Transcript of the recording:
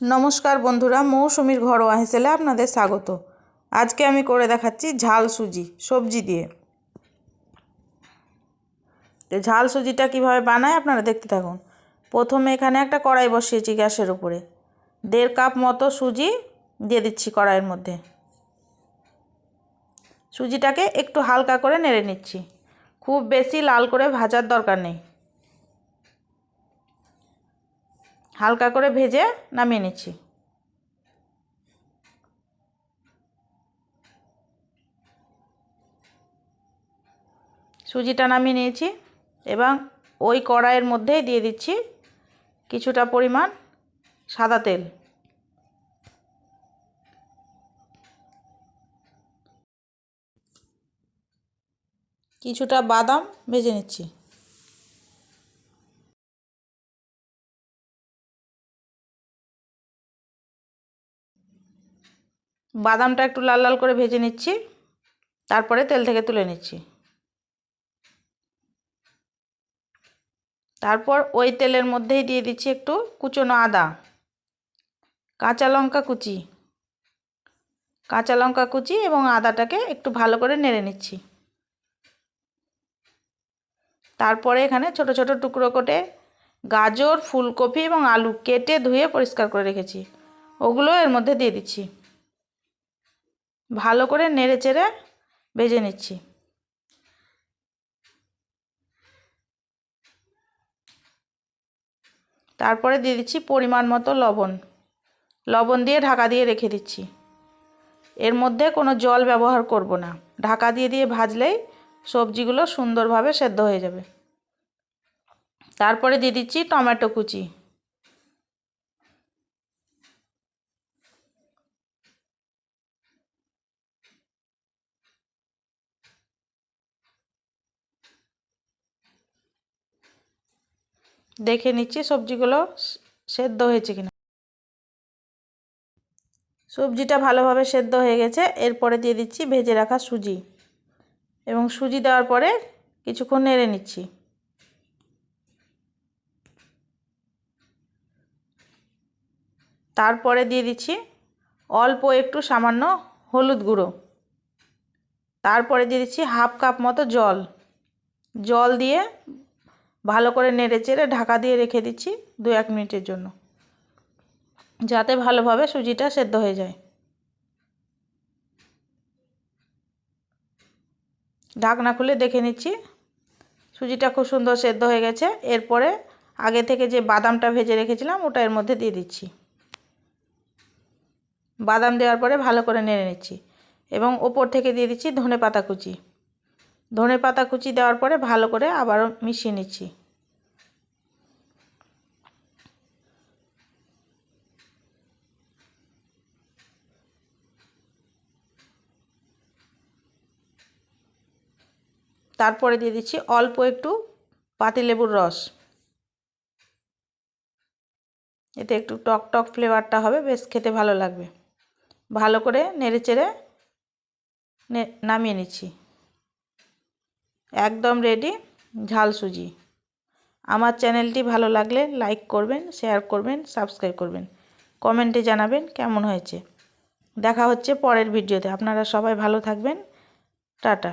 নমস্কার বন্ধুরা, মৌসুমীর ঘরোয়া হেসেলে আপনাদের স্বাগত। আজকে আমি করে দেখাচ্ছি ঝাল সুজি সবজি দিয়ে। তো ঝাল সুজিটা কিভাবে বানায় আপনারা দেখতে থাকুন। প্রথমে এখানে একটা কড়াই বসিয়েছি গ্যাসের উপরে। 1.5 কাপ মতো সুজি দিয়ে দিচ্ছি কড়াইয়ের মধ্যে। সুজিটাকে একটু হালকা করে নেড়ে নিচ্ছি, খুব বেশি লাল করে ভাজার দরকার নেই। হালকা করে ভেজে নামিয়ে নিচ্ছি। সুজিটা নামিয়ে নিয়েছি এবং ওই কড়াইয়ের মধ্যেই দিয়ে দিচ্ছি কিছুটা পরিমাণ সাদা তেল। কিছুটা বাদাম ভেজে নিচ্ছি। বাদামটা একটু লাল লাল করে ভেজে নিচ্ছি, তারপরে তেল থেকে তুলে নিচ্ছি। তারপর ওই তেলের মধ্যেই দিয়ে দিচ্ছি একটু কুচনো আদা, কাঁচা লঙ্কা কুচি এবং আদাটাকে একটু ভালো করে নেড়ে নিচ্ছি। তারপরে এখানে ছোট ছোট টুকরো করে গাজর, ফুলকপি এবং আলু কেটে ধুয়ে পরিষ্কার করে রেখেছি, ওগুলো এর মধ্যে দিয়ে দিচ্ছি। ভালো করে নেড়ে চেড়ে ভেজে নিচ্ছি। তারপরে দিয়ে দিচ্ছি পরিমাণ মতো লবণ দিয়ে ঢাকা দিয়ে রেখে দিচ্ছি। এর মধ্যে কোনো জল ব্যবহার করব না, ঢাকা দিয়ে ভাজলেই সবজিগুলো সুন্দরভাবে সেদ্ধ হয়ে যাবে। তারপরে দিয়ে দিচ্ছি টমেটো কুচি। দেখে নিচ্ছি সবজিগুলো সেদ্ধ হয়েছে কিনা। সবজিটা ভালোভাবে সেদ্ধ হয়ে গেছে। এরপরে দিয়ে দিচ্ছি ভেজে রাখা সুজি এবং সুজি দেওয়ার পরে কিছুক্ষণ নেড়ে নিচ্ছি। তারপরে দিয়ে দিচ্ছি অল্প একটু সামান্য হলুদ গুঁড়ো। তারপরে দিয়ে দিচ্ছি 1/2 কাপ মতো জল দিয়ে ভালো করে নেড়ে চেড়ে ঢাকা দিয়ে রেখে দিচ্ছি 2-1 মিনিটের জন্য, যাতে ভালোভাবে সুজিটা সেদ্ধ হয়ে যায়। ঢাকনা খুলে দেখে নিচ্ছি সুজিটা খুব সুন্দর সেদ্ধ হয়ে গেছে। এরপরে আগে থেকে যে বাদামটা ভেজে রেখেছিলাম ওটা এর মধ্যে দিয়ে দিচ্ছি। বাদাম দেওয়ার পরে ভালো করে নেড়ে নিচ্ছি এবং ওপর থেকে দিয়ে দিচ্ছি ধনেপাতা কুচি দেওয়ার পরে ভালো করে আবারও মিশিয়ে নিচ্ছি। তারপরে দিয়ে দিচ্ছি অল্প একটু পাতিলেবুর রস, এতে একটু টক টক ফ্লেভারটা হবে, বেশ খেতে ভালো লাগবে। ভালো করে নেড়ে চেড়ে নামিয়ে নিচ্ছি। একদম রেডি ঝাল সুজি। আমার চ্যানেলটি ভালো লাগলে লাইক করবেন, শেয়ার করবেন, সাবস্ক্রাইব করবেন, কমেন্টে জানাবেন কেমন হয়েছে। দেখা হচ্ছে পরের ভিডিওতে। আপনারা সবাই ভালো থাকবেন। টাটা।